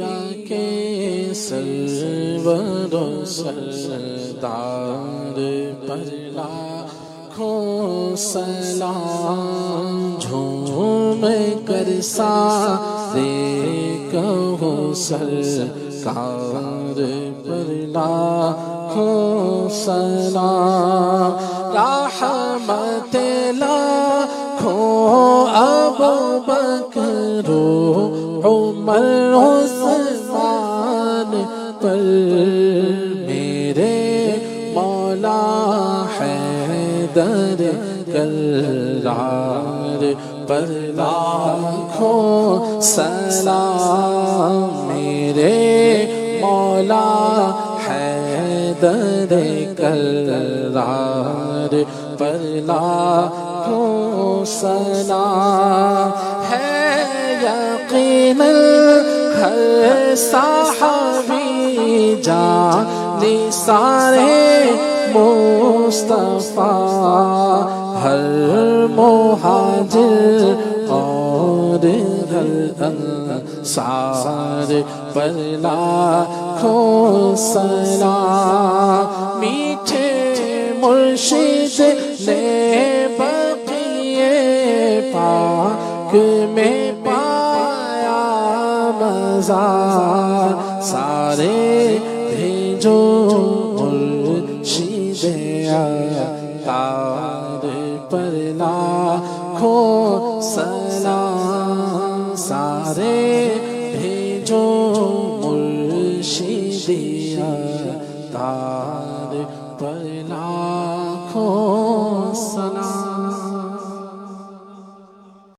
انبیاء کے سرور و سردار پر لاکھوں سلام، جھوم کر سارے کہو سرکار پر لاکھوں سلام، رحمت لاکھوں ابو بکر و عمر عثمان پر، میرے مولا حیدر کرار پر لاکھوں سلام، میرے مولا حیدر کرار پر لاکھوں سلام، ہے یقیناً ہر صحابی جانی سارے مصطفیٰ، ہر مہاجر اور ہر انصار پر لاکھوں سلام، میٹھے مرشد نے بقیے پاک میں پایا مزار، سارے بھیجو مرشد عطار پر لاکھوں سلام، سارے بھیجو مرشد عطار